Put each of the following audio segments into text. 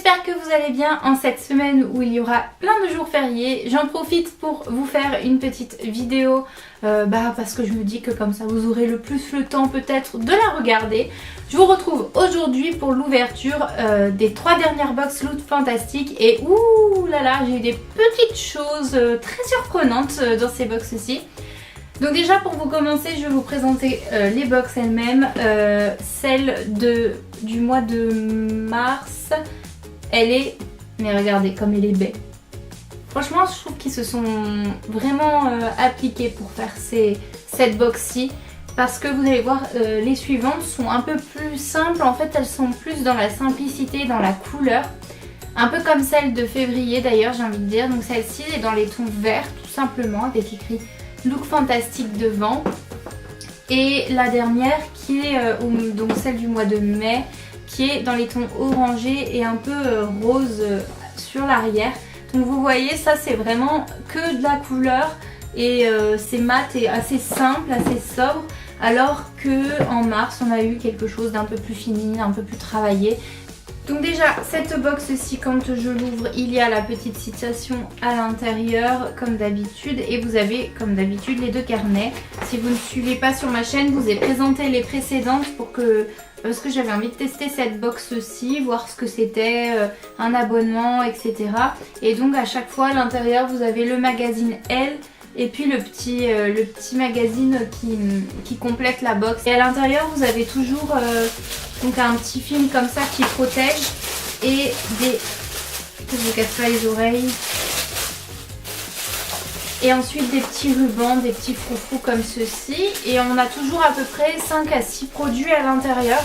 j'espère que vous allez bien en cette semaine où il y aura plein de jours fériés. J'en profite pour vous faire une petite vidéo parce que je me dis que comme ça vous aurez le plus le temps peut-être de la regarder. Je vous retrouve aujourd'hui pour l'ouverture des 3 dernières box Loot Fantastique et ouh là là, j'ai eu des petites choses très surprenantes dans ces box-ci. Donc déjà pour vous commencer, je vais vous présenter les box elles-mêmes. Celle du mois de mars, elle est... Mais regardez comme elle est belle. Franchement je trouve qu'ils se sont vraiment appliqués pour faire cette box-ci. Parce que vous allez voir, les suivantes sont un peu plus simples. En fait elles sont plus dans la simplicité, dans la couleur. Un peu comme celle de février d'ailleurs j'ai envie de dire. Donc celle-ci est dans les tons verts tout simplement avec écrit Look Fantastique devant. Et la dernière qui est donc celle du mois de mai qui est dans les tons orangés et un peu rose sur l'arrière. Donc vous voyez ça c'est vraiment que de la couleur et c'est mat et assez simple, assez sobre. Alors que en mars on a eu quelque chose d'un peu plus fini, un peu plus travaillé. Donc déjà cette box-ci quand je l'ouvre il y a la petite citation à l'intérieur comme d'habitude et vous avez comme d'habitude les 2 carnets. Si vous ne suivez pas sur ma chaîne, je vous ai présenté les précédentes parce que j'avais envie de tester cette box-ci, voir ce que c'était, un abonnement etc. Et donc à chaque fois à l'intérieur vous avez le magazine Elle et puis le petit magazine qui complète la box. Et à l'intérieur vous avez toujours donc un petit film comme ça qui protège et des... que je ne casse pas les oreilles. Et ensuite des petits rubans, des petits froufrous comme ceci. Et on a toujours à peu près 5 à 6 produits à l'intérieur.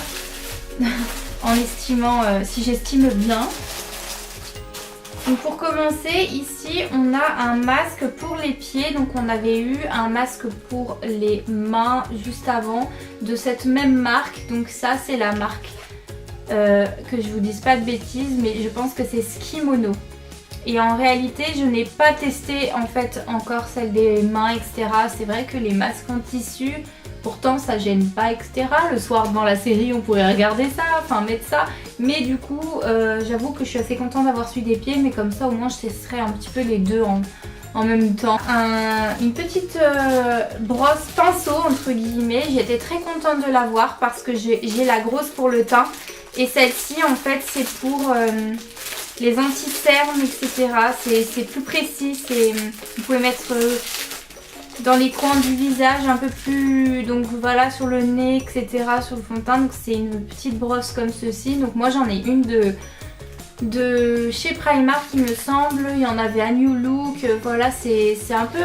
En estimant, si j'estime bien. Donc pour commencer, ici on a un masque pour les pieds. Donc on avait eu un masque pour les mains juste avant de cette même marque. Donc ça c'est la marque, que je vous dise pas de bêtises, mais je pense que c'est Skimono. Et en réalité je n'ai pas testé en fait encore celle des mains etc. C'est vrai que les masques en tissu, pourtant ça gêne pas etc. Le soir devant la série on pourrait regarder ça, enfin mettre ça. Mais du coup j'avoue que je suis assez contente d'avoir celui des pieds. Mais comme ça au moins je testerai un petit peu les deux en même temps. Une petite brosse pinceau entre guillemets. J'étais très contente de l'avoir parce que j'ai la grosse pour le teint. Et celle-ci en fait c'est pour les anti-cernes etc. C'est plus précis. Vous pouvez mettre... dans les coins du visage un peu plus, donc voilà, sur le nez etc, sur le fond de teint. Donc c'est une petite brosse comme ceci. Donc moi j'en ai une de chez Primark il me semble. Il y en avait à New Look, voilà, c'est un peu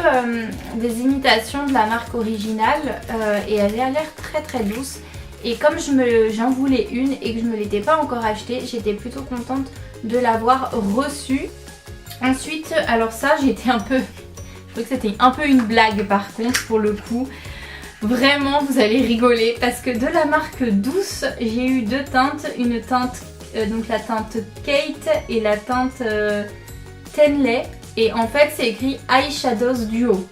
des imitations de la marque originale et elle a l'air très très douce. Et comme j'en voulais une et que je ne me l'étais pas encore achetée, j'étais plutôt contente de l'avoir reçue. Ensuite, alors ça j'étais un peu... Je trouvais que c'était un peu une blague par contre pour le coup. Vraiment vous allez rigoler parce que de la marque Douce j'ai eu 2 teintes. Une teinte, donc la teinte Kate et la teinte Tenley. Et en fait c'est écrit Eyeshadows Duo.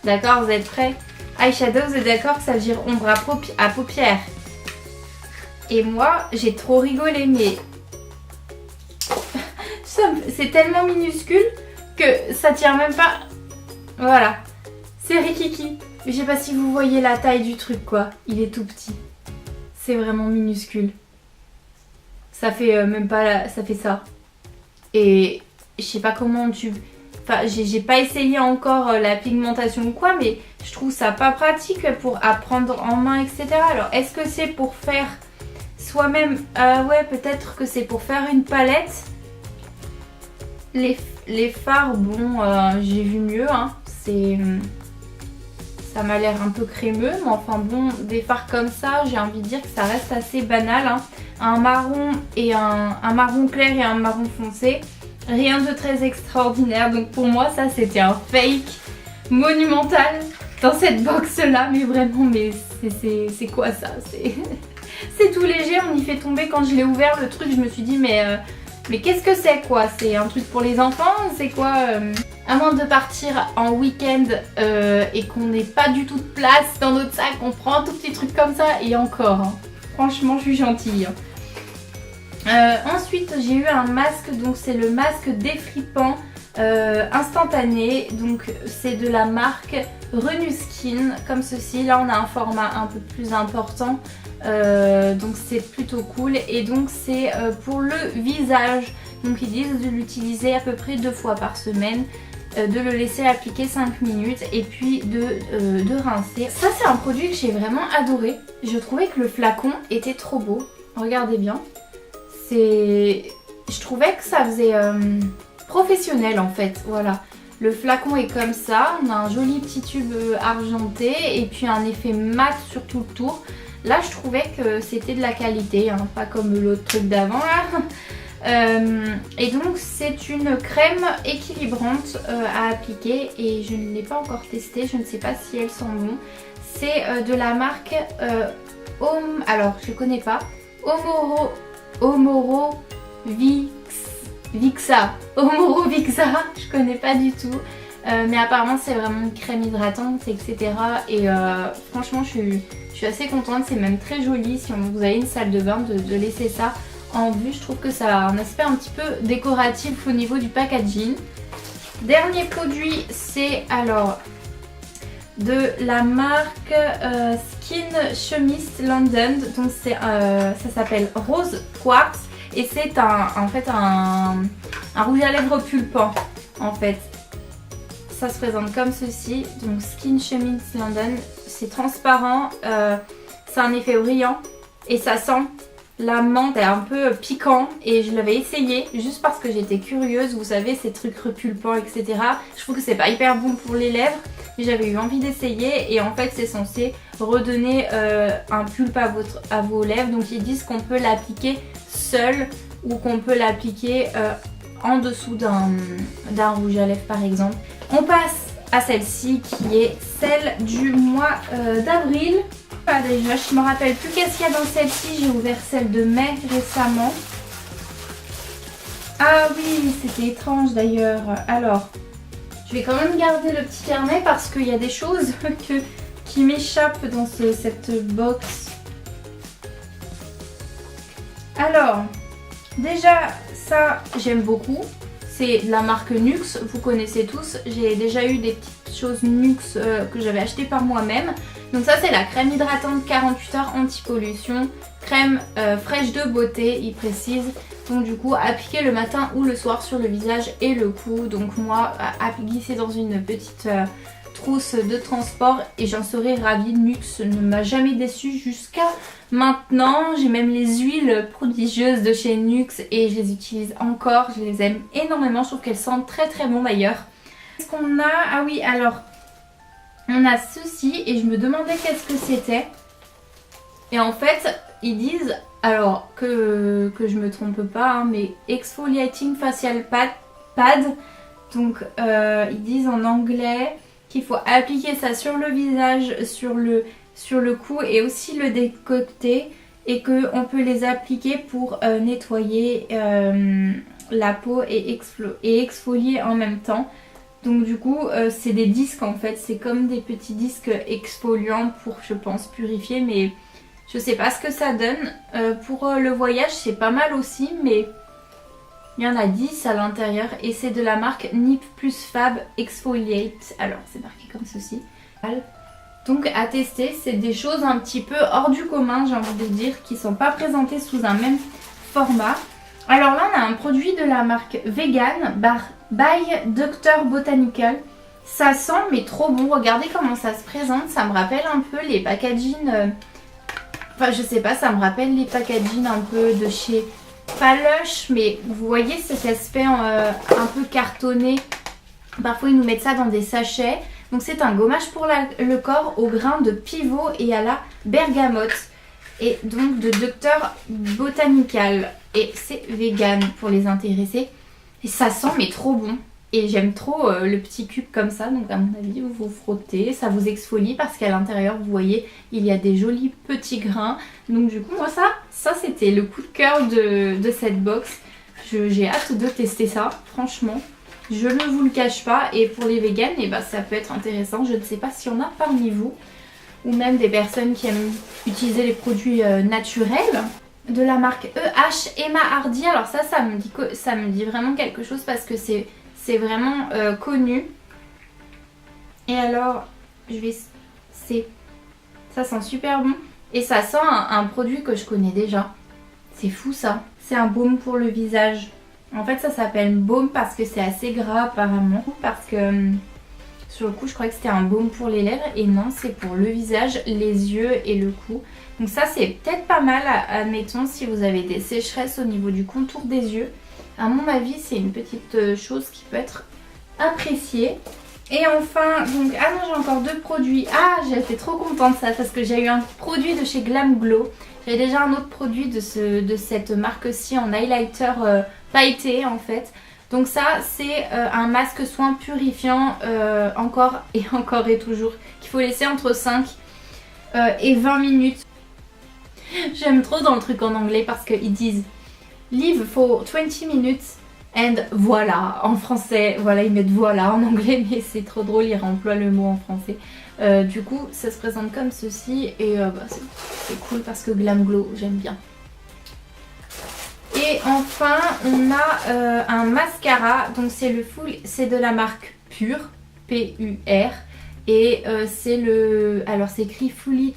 D'accord, vous êtes prêts? Eyeshadows, vous êtes d'accord que ça veut dire ombre à paupières. Et moi j'ai trop rigolé mais... c'est tellement minuscule que ça tient même pas... Voilà, c'est Rikiki. Je sais pas si vous voyez la taille du truc quoi, il est tout petit. C'est vraiment minuscule. Ça fait même pas... ça fait ça. Et je sais pas comment tu... Enfin, j'ai pas essayé encore la pigmentation ou quoi, mais je trouve ça pas pratique pour apprendre en main, etc. Alors, est-ce que c'est pour faire soi-même? Ouais, peut-être que c'est pour faire une palette. Les fards, bon, j'ai vu mieux, hein. Ça m'a l'air un peu crémeux, mais enfin bon, des fards comme ça, j'ai envie de dire que ça reste assez banal, hein. Un marron et un marron clair et un marron foncé. Rien de très extraordinaire, donc pour moi ça c'était un fake monumental dans cette box là, mais vraiment, mais c'est quoi ça? C'est tout léger, on y fait tomber. Quand je l'ai ouvert le truc je me suis dit mais qu'est-ce que c'est quoi? C'est un truc pour les enfants? C'est quoi À moins de partir en week-end et qu'on n'ait pas du tout de place dans notre sac, on prend un tout petit truc comme ça et encore, hein. Franchement je suis gentille. Ensuite j'ai eu un masque, donc c'est le masque défrippant instantané, donc c'est de la marque Renuskin comme ceci. Là on a un format un peu plus important, donc c'est plutôt cool. Et donc c'est pour le visage, donc ils disent de l'utiliser à peu près 2 fois par semaine, de le laisser appliquer 5 minutes et puis de rincer. Ça c'est un produit que j'ai vraiment adoré. Je trouvais que le flacon était trop beau, regardez bien. Je trouvais que ça faisait professionnel en fait, voilà. Le flacon est comme ça, on a un joli petit tube argenté et puis un effet mat sur tout le tour. Là je trouvais que c'était de la qualité, hein, pas comme l'autre truc d'avant là. Et donc c'est une crème équilibrante à appliquer et je ne l'ai pas encore testée, je ne sais pas si elle sent bon. C'est de la marque alors je connais pas, Vixa, je connais pas du tout, mais apparemment c'est vraiment une crème hydratante etc. Et franchement je suis assez contente, c'est même très joli si vous avez une salle de bain de laisser ça en vue. Je trouve que ça a un aspect un petit peu décoratif au niveau du packaging. Dernier produit, c'est alors de la marque Skin Chemist London, donc ça s'appelle Rose Quartz et c'est en fait un rouge à lèvres pulpant en fait. Ça se présente comme ceci, donc Skin Chemist London, c'est transparent, c'est un effet brillant et ça sent la menthe est un peu piquant et je l'avais essayé juste parce que j'étais curieuse, vous savez ces trucs repulpants etc. Je trouve que c'est pas hyper bon pour les lèvres mais j'avais eu envie d'essayer et en fait c'est censé redonner un pulpe à vos lèvres. Donc ils disent qu'on peut l'appliquer seul ou qu'on peut l'appliquer en dessous d'un rouge à lèvres par exemple. On passe à celle-ci qui est celle du mois d'avril. Ah, déjà, je me rappelle plus qu'est-ce qu'il y a dans celle-ci, j'ai ouvert celle de mai récemment. Ah oui, c'était étrange d'ailleurs. Alors, je vais quand même garder le petit carnet parce qu'il y a des choses qui m'échappent dans cette box. Alors, déjà, ça, j'aime beaucoup. C'est de la marque Nuxe, vous connaissez tous. J'ai déjà eu des petites choses Nuxe que j'avais achetées par moi-même. Donc ça c'est la crème hydratante 48 heures anti-pollution, crème fraîche de beauté, il précise. Donc du coup appliquer le matin ou le soir sur le visage et le cou. Donc moi à glisser dans une petite trousse de transport et j'en serais ravie. Nuxe ne m'a jamais déçue jusqu'à maintenant. J'ai même les huiles prodigieuses de chez Nuxe et je les utilise encore. Je les aime énormément, je trouve qu'elles sentent très très bon d'ailleurs. Qu'est-ce qu'on a? Ah oui, alors on a ceci et je me demandais qu'est-ce que c'était. Et en fait ils disent, alors que je me trompe pas hein, mais exfoliating facial pad. Donc ils disent en anglais qu'il faut appliquer ça sur le visage, sur le cou et aussi le décolleté et qu'on peut les appliquer pour nettoyer la peau et exfolier en même temps. Donc du coup c'est des disques en fait, c'est comme des petits disques exfoliants pour je pense purifier, mais je sais pas ce que ça donne. Pour le voyage c'est pas mal aussi, mais il y en a 10 à l'intérieur et c'est de la marque Nip Plus Fab Exfoliate. Alors c'est marqué comme ceci. Donc à tester, c'est des choses un petit peu hors du commun j'ai envie de dire, qui sont pas présentées sous un même format. Alors là on a un produit de la marque Vegan by Dr Botanical. Ça sent mais trop bon, regardez comment ça se présente, ça me rappelle un peu les packaging, enfin je sais pas, ça me rappelle les packaging un peu de chez pas Lush, mais vous voyez cet aspect un peu cartonné. Parfois ils nous mettent ça dans des sachets. Donc c'est un gommage pour le corps au grain de pivot et à la bergamote. Et donc de Dr Botanical. Et c'est vegan pour les intéressés. Et ça sent mais trop bon. Et j'aime trop le petit cube comme ça. Donc à mon avis vous frottez, ça vous exfolie parce qu'à l'intérieur vous voyez il y a des jolis petits grains. Donc du coup moi ça c'était le coup de cœur de cette box. J'ai hâte de tester ça franchement. Je ne vous le cache pas. Et pour les véganes eh ben, ça peut être intéressant. Je ne sais pas s'il y en a parmi vous ou même des personnes qui aiment utiliser les produits naturels. de la marque EH Emma Hardy. Alors ça me dit vraiment quelque chose parce que c'est vraiment connu. Et alors, ça sent super bon. Et ça sent un produit que je connais déjà. C'est fou ça. C'est un baume pour le visage. En fait ça s'appelle baume parce que c'est assez gras apparemment. Parce que sur le coup je croyais que c'était un baume pour les lèvres. Et non, c'est pour le visage, les yeux et le cou. Donc ça c'est peut-être pas mal, admettons, si vous avez des sécheresses au niveau du contour des yeux. À mon avis c'est une petite chose qui peut être appréciée. Et enfin, donc, ah non, j'ai encore 2 produits. Ah, j'étais trop contente de ça parce que j'ai eu un produit de chez Glam Glow. J'avais déjà un autre produit de cette marque-ci en highlighter pailleté en fait. Donc ça, c'est un masque soin purifiant encore et toujours qu'il faut laisser entre 5 et 20 minutes. J'aime trop dans le truc en anglais parce qu'ils disent leave for 20 minutes. And voilà, en français, voilà, ils mettent voilà en anglais, mais c'est trop drôle, ils emploient le mot en français. Du coup, ça se présente comme ceci et c'est cool parce que Glam Glow, j'aime bien. Et enfin, on a un mascara, donc c'est de la marque Pure, P-U-R, et c'est écrit Fully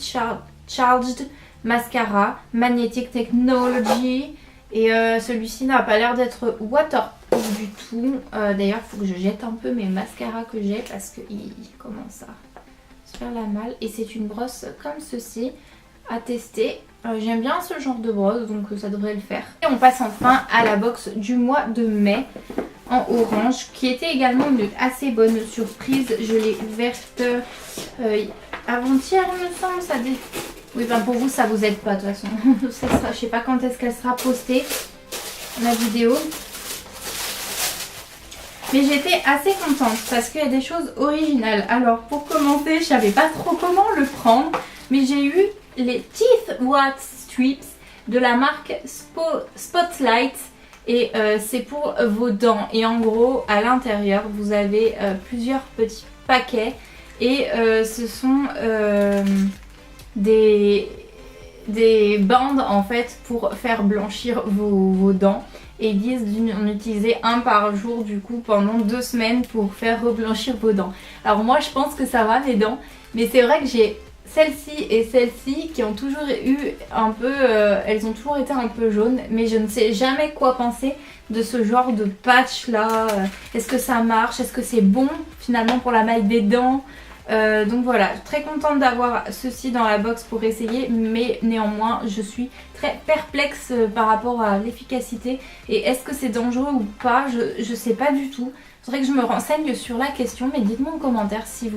Charged Mascara, Magnetic Technology. Et celui-ci n'a pas l'air d'être waterproof du tout. D'ailleurs, il faut que je jette un peu mes mascaras que j'ai parce qu'il commence à se faire la malle. Et c'est une brosse comme ceci à tester. J'aime bien ce genre de brosse, donc ça devrait le faire. Et on passe enfin à la box du mois de mai en orange, qui était également une assez bonne surprise. Je l'ai ouverte avant-hier, il me semble. Oui, ben pour vous, ça vous aide pas de toute façon. Je sais pas quand est-ce qu'elle sera postée, la vidéo. Mais j'étais assez contente parce qu'il y a des choses originales. Alors, pour commencer, je savais pas trop comment le prendre. Mais j'ai eu les Teeth Wax Strips de la marque Spotlight. Et c'est pour vos dents. Et en gros, à l'intérieur, vous avez plusieurs petits paquets. Et ce sont... des bandes en fait pour faire blanchir vos dents et ils disent d'en utiliser un par jour du coup pendant 2 semaines pour faire reblanchir vos dents. Alors moi je pense que ça va mes dents, mais c'est vrai que j'ai celle-ci et celle-ci qui ont toujours eu un peu, elles ont toujours été un peu jaunes, mais je ne sais jamais quoi penser de ce genre de patch là. Est-ce que ça marche? Est-ce que c'est bon finalement pour la maille des dents? Donc voilà, très contente d'avoir ceci dans la box pour essayer, mais néanmoins je suis très perplexe par rapport à l'efficacité et est-ce que c'est dangereux ou pas, je sais pas du tout. Il faudrait que je me renseigne sur la question, mais dites-moi en commentaire si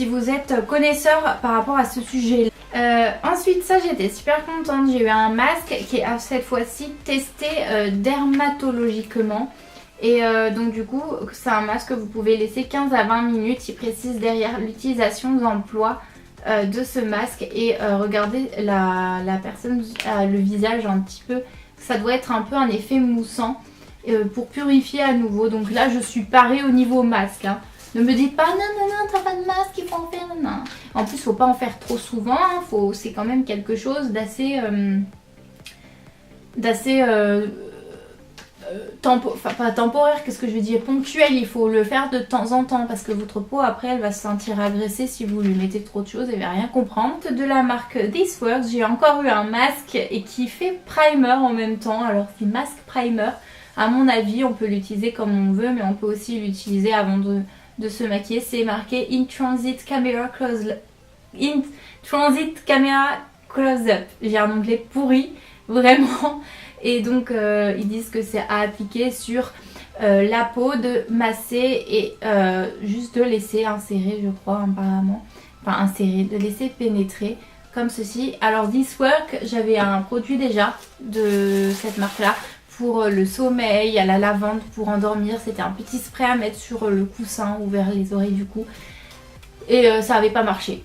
vous êtes connaisseur par rapport à ce sujet. Ensuite ça j'étais super contente, j'ai eu un masque qui est cette fois-ci testé dermatologiquement. Et donc du coup c'est un masque que vous pouvez laisser 15 à 20 minutes, il précise derrière l'utilisation d'emploi de ce masque et regardez la personne, le visage un petit peu, ça doit être un peu un effet moussant pour purifier à nouveau. Donc là je suis parée au niveau masque, hein. Ne me dites pas non t'as pas de masque, il faut en faire, non. En plus faut pas en faire trop souvent, hein. C'est quand même quelque chose d'assez enfin pas temporaire, qu'est-ce que je veux dire, ponctuel. Il faut le faire de temps en temps parce que votre peau après elle va se sentir agressée si vous lui mettez trop de choses, elle va rien comprendre. De la marque This Works, j'ai encore eu un masque et qui fait primer en même temps. Alors c'est masque primer, à mon avis on peut l'utiliser comme on veut, mais on peut aussi l'utiliser avant de se maquiller. C'est marqué In Transit Camera Close Up. J'ai un anglais pourri, vraiment. Et donc ils disent que c'est à appliquer sur la peau, de masser et juste de laisser insérer, je crois apparemment, enfin insérer, de laisser pénétrer comme ceci. Alors This Work, j'avais un produit déjà de cette marque là pour le sommeil, à la lavande pour endormir. C'était un petit spray à mettre sur le coussin ou vers les oreilles du cou. Et ça n'avait pas marché.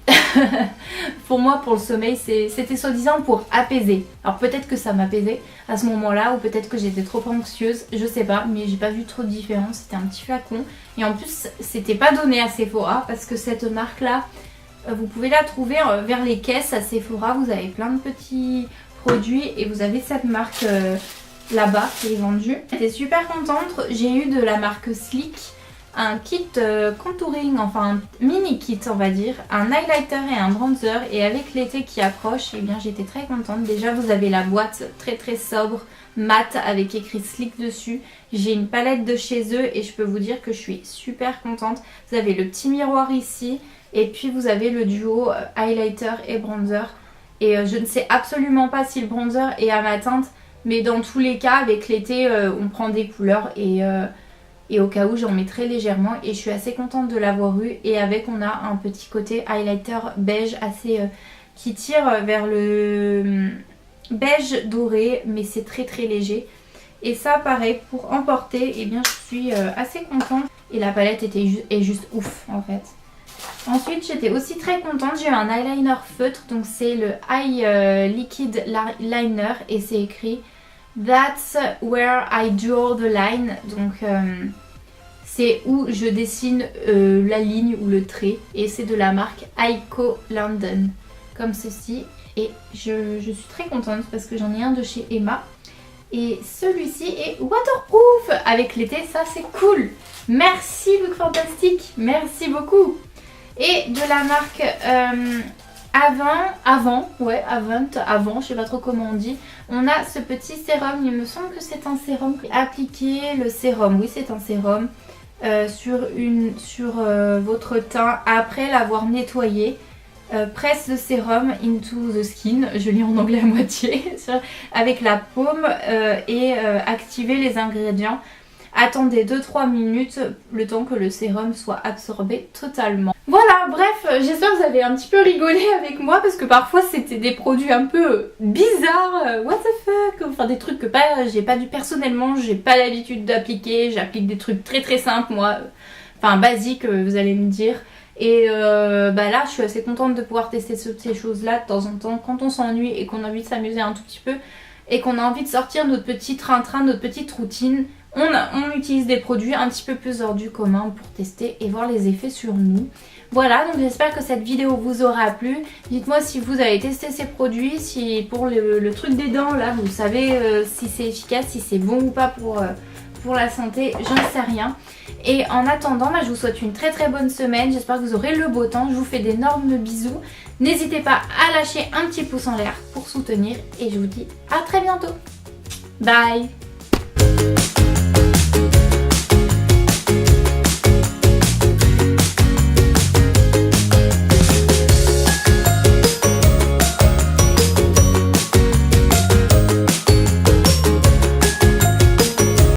Pour moi, pour le sommeil, c'était soi-disant pour apaiser. Alors peut-être que ça m'apaisait à ce moment-là, ou peut-être que j'étais trop anxieuse, je sais pas, mais j'ai pas vu trop de différence. C'était un petit flacon. Et en plus, c'était pas donné à Sephora, parce que cette marque-là, vous pouvez la trouver vers les caisses à Sephora. Vous avez plein de petits produits et vous avez cette marque là-bas qui est vendue. J'étais super contente, j'ai eu de la marque Sleek un kit contouring, enfin un mini kit on va dire, un highlighter et un bronzer, et avec l'été qui approche, et bien j'étais très contente. Déjà vous avez la boîte très très sobre, mat avec écrit Sleek dessus. J'ai une palette de chez eux et je peux vous dire que je suis super contente. Vous avez le petit miroir ici et puis vous avez le duo highlighter et bronzer. Et je ne sais absolument pas si le bronzer est à ma teinte, mais dans tous les cas avec l'été on prend des couleurs et au cas où j'en mettrai légèrement, et je suis assez contente de l'avoir eu. Et avec on a un petit côté highlighter beige assez qui tire vers le beige doré, mais c'est très très léger. Et ça pareil pour emporter, et eh bien je suis assez contente. Et la palette est juste ouf en fait. Ensuite j'étais aussi très contente, j'ai eu un eyeliner feutre, donc c'est le Eye Liquid Liner et c'est écrit That's where I draw the line, donc c'est où je dessine la ligne ou le trait, et c'est de la marque Ico London comme ceci. Et je suis très contente parce que j'en ai un de chez Emma et celui-ci est waterproof avec l'été, ça c'est cool. Merci Look Fantastic, merci beaucoup. Et de la marque Avant, je sais pas trop comment on dit, on a ce petit sérum, il me semble que c'est un sérum. Appliquer le sérum, oui c'est un sérum sur votre teint après l'avoir nettoyé. Presse le sérum into the skin, je lis en anglais à moitié, avec la paume et activez les ingrédients. Attendez 2-3 minutes le temps que le sérum soit absorbé totalement. Voilà, bref, j'espère que vous avez un petit peu rigolé avec moi parce que parfois c'était des produits un peu bizarres, what the fuck, enfin des trucs que j'ai pas personnellement, j'ai pas l'habitude d'appliquer, j'applique des trucs très très simples moi, enfin basiques vous allez me dire. Et là je suis assez contente de pouvoir tester ces choses là de temps en temps quand on s'ennuie et qu'on a envie de s'amuser un tout petit peu et qu'on a envie de sortir notre petit train-train, notre petite routine. On utilise des produits un petit peu plus hors du commun pour tester et voir les effets sur nous. Voilà, donc j'espère que cette vidéo vous aura plu. Dites-moi si vous avez testé ces produits, si pour le truc des dents là, vous savez si c'est efficace, si c'est bon ou pas pour la santé, j'en sais rien. Et en attendant, je vous souhaite une très très bonne semaine. J'espère que vous aurez le beau temps. Je vous fais d'énormes bisous. N'hésitez pas à lâcher un petit pouce en l'air pour soutenir. Et je vous dis à très bientôt. Bye!